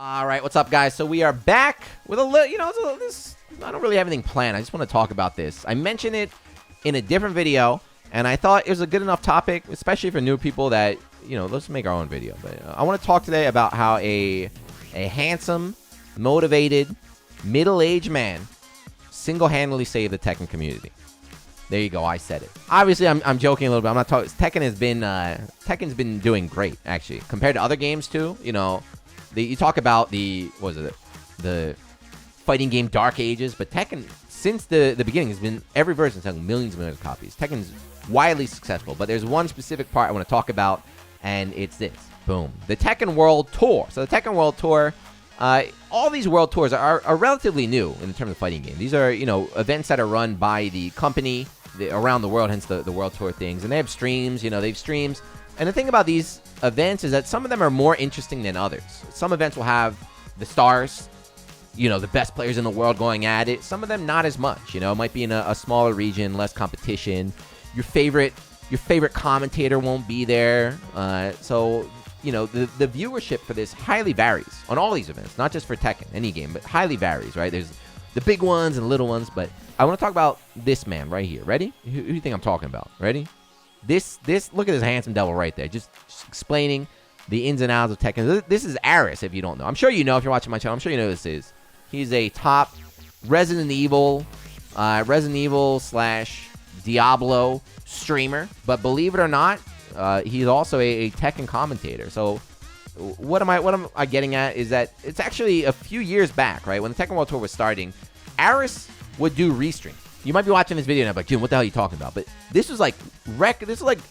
All right, what's up, guys? So we are back with a little, I don't really have anything planned. I just want to talk about this. I mentioned it in a different video, and I thought it was a good enough topic, especially for new people that, let's make our own video. But I want to talk today about how a handsome, motivated, middle-aged man single-handedly saved the Tekken community. There you go. I said it. Obviously, I'm joking a little bit. I'm not talking. Tekken's been doing great, actually, compared to other games too. You talk about the fighting game Dark Ages, but Tekken, since the beginning, has been every version selling millions and millions of copies. Tekken's widely successful, but there's one specific part I want to talk about, and it's this. Boom. The Tekken World Tour. So the Tekken World Tour, all these World Tours are relatively new in terms of fighting game. These are, events that are run by the company around the world, hence the World Tour things. And they have streams, they have streams. And the thing about these events is that some of them are more interesting than others. Some events will have the stars, the best players in the world going at it. Some of them not as much. It might be in a smaller region, less competition. Your favorite commentator won't be there. So the viewership for this highly varies on all these events, not just for Tekken, any game, but highly varies, right? There's the big ones and the little ones, but I want to talk about this man right here. Ready? Who do you think I'm talking about? Ready? This look at this handsome devil right there, just explaining the ins and outs of Tekken. This is Aris, if you don't know. I'm sure you know if you're watching my channel. I'm sure you know who this is. He's a top Resident Evil / Diablo streamer, but believe it or not, he's also a Tekken commentator. So what am I getting at is that it's actually a few years back, right, when the Tekken World Tour was starting, Aris would do restream. You might be watching this video and I'm like, Jim, what the hell are you talking about? But this was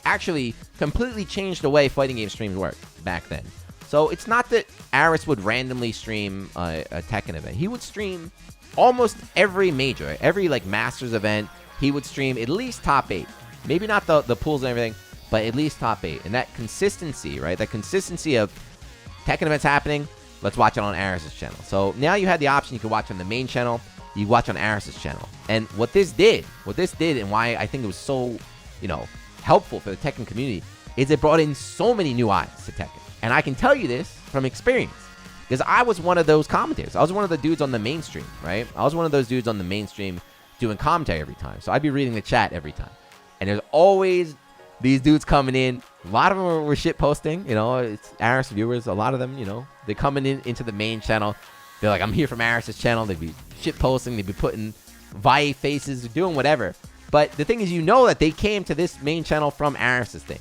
actually completely changed the way fighting game streams work back then. So it's not that Aris would randomly stream a Tekken event. He would stream almost every major, every Masters event. He would stream at least top 8. Maybe not the pools and everything, but at least top 8. And that consistency, right? That consistency of Tekken events happening, let's watch it on Aris's channel. So now you had the option. You could watch on the main channel. You watch on Aris's channel. And what this did, and why I think it was so, helpful for the Tekken community, is it brought in so many new eyes to Tekken. And I can tell you this from experience, because I was one of those commentators. I was one of the dudes on the mainstream, right? I was one of those dudes on the mainstream doing commentary every time. So I'd be reading the chat every time. And there's always these dudes coming in. A lot of them were shit posting, it's Aris viewers. A lot of them, they're coming into the main channel. They're like, I'm here from Aris's channel. They'd be shit posting. They'd be putting VI faces, doing whatever. But the thing is, that they came to this main channel from Aris's thing.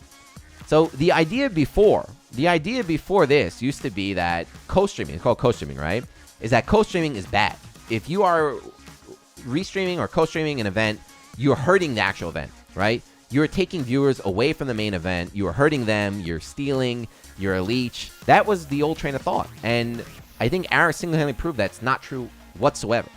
So the idea before this used to be that co-streaming, it's called co-streaming, right? Is that co-streaming is bad. If you are restreaming or co-streaming an event, you're hurting the actual event, right? You're taking viewers away from the main event. You're hurting them. You're stealing. You're a leech. That was the old train of thought. And I think Aris single-handedly proved that's not true whatsoever.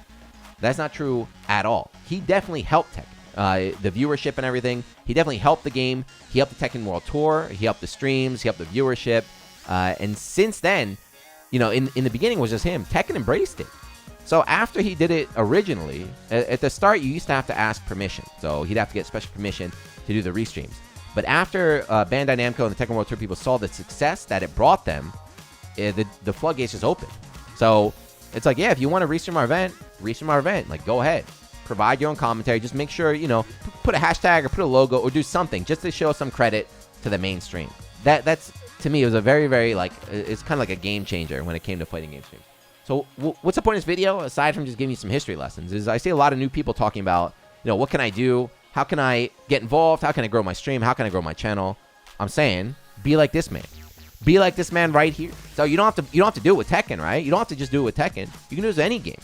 That's not true at all. He definitely helped Tekken. The viewership and everything. He definitely helped the game. He helped the Tekken World Tour. He helped the streams. He helped the viewership. And since then, in the beginning it was just him. Tekken embraced it. So after he did it originally, at the start, you used to have to ask permission. So he'd have to get special permission to do the restreams. But after Bandai Namco and the Tekken World Tour people saw the success that it brought them, the floodgates just opened. So it's like, yeah, if you want to restream our event, go ahead. Provide your own commentary. Just make sure, put a hashtag or put a logo or do something just to show some credit to the mainstream. That's, to me, it was a very, very, it's kind of like a game changer when it came to fighting game streams. So what's the point of this video, aside from just giving you some history lessons, is I see a lot of new people talking about, what can I do? How can I get involved? How can I grow my stream? How can I grow my channel? I'm saying, be like this man. Be like this man right here. So you don't have to do it with Tekken, right? You don't have to just do it with Tekken. You can do it with any game.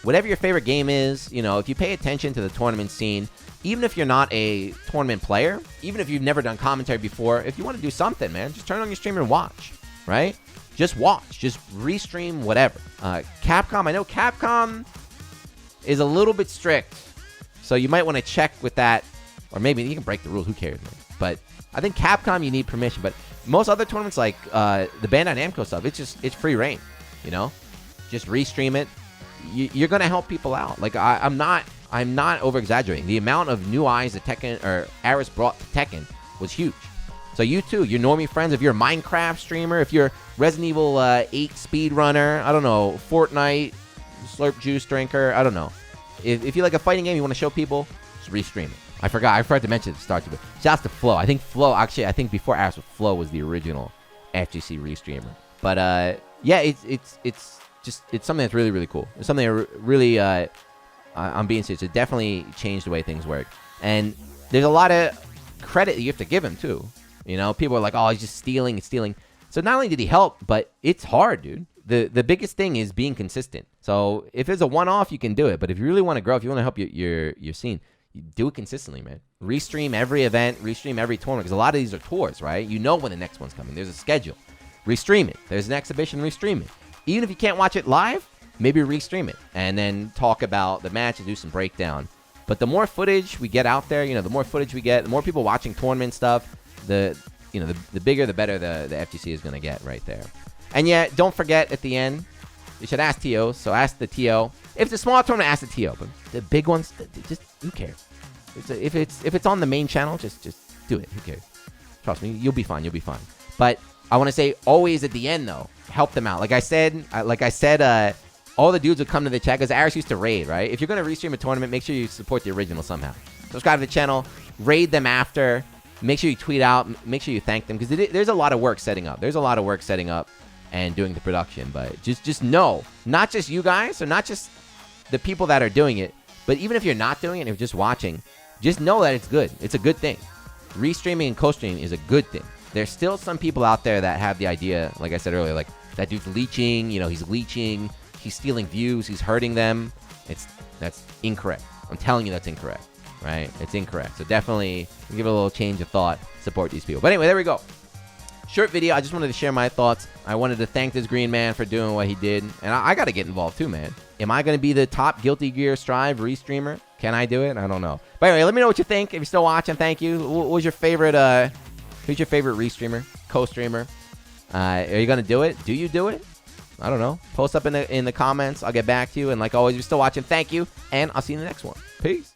Whatever your favorite game is, if you pay attention to the tournament scene, even if you're not a tournament player, even if you've never done commentary before, if you want to do something, man, just turn on your stream and watch, right? Just watch. Just restream whatever. Capcom, I know Capcom is a little bit strict, so you might want to check with that, or maybe you can break the rules. Who cares, man? But I think Capcom, you need permission. But most other tournaments, like the Bandai Namco stuff, it's free reign. Just restream it. You're gonna help people out. I'm not over exaggerating. The amount of new eyes that Tekken or Aris brought to Tekken was huge. So you too, your normie friends, if you're a Minecraft streamer, if you're Resident Evil 8 speedrunner, I don't know, Fortnite, Slurp juice drinker, I don't know. If you like a fighting game, you want to show people, just restream it. I forgot to mention at the start of it. Shouts to Flo. I think before Ass, Flo was the original FGC restreamer. But yeah, it's something that's really, really cool. It's something that really, I'm being serious, it definitely changed the way things work. And there's a lot of credit you have to give him too. You know, people are like, oh, he's just stealing. So not only did he help, but it's hard, dude. The biggest thing is being consistent. So if it's a one-off, you can do it. But if you really want to grow, if you want to help your scene, you do it consistently, man. Restream every event, restream every tournament, because a lot of these are tours, right? You know when the next one's coming. There's a schedule. Restream it. There's an exhibition, restream it. Even if you can't watch it live, maybe restream it and then talk about the match and do some breakdown. But the more footage we get out there, the more footage we get, the more people watching tournament stuff, the bigger, the better the FGC is going to get right there. And yet, don't forget at the end, you should ask TO. So ask the TO. If it's a small tournament, ask the TO. But the big ones, just who cares? If it's on the main channel, just do it. Who cares? Trust me, you'll be fine. But I want to say always at the end though, help them out. Like I said, all the dudes would come to the chat because Aris used to raid, right? If you're going to restream a tournament, make sure you support the original somehow. Subscribe to the channel, raid them after. Make sure you tweet out. Make sure you thank them because there's a lot of work setting up. There's a lot of work setting up and doing the production. But just know, not just you guys or not just the people that are doing it, but even if you're not doing it and you're just watching, just know that it's good. It's a good thing. Restreaming and co-streaming is a good thing. There's still some people out there that have the idea, like I said earlier, like that dude's leeching, he's leeching, he's stealing views, he's hurting them. That's incorrect. I'm telling you that's incorrect, right? It's incorrect. So definitely give it a little change of thought, support these people. But anyway, there we go. Short video. I just wanted to share my thoughts. I wanted to thank this green man for doing what he did. And I got to get involved too, man. Am I going to be the top Guilty Gear Strive restreamer? Can I do it? I don't know. But anyway, let me know what you think. If you're still watching, thank you. What was your favorite, who's your favorite restreamer, co-streamer? Are you going to do it? Do you do it? I don't know. Post up in the comments. I'll get back to you. And like always, if you're still watching, thank you. And I'll see you in the next one. Peace.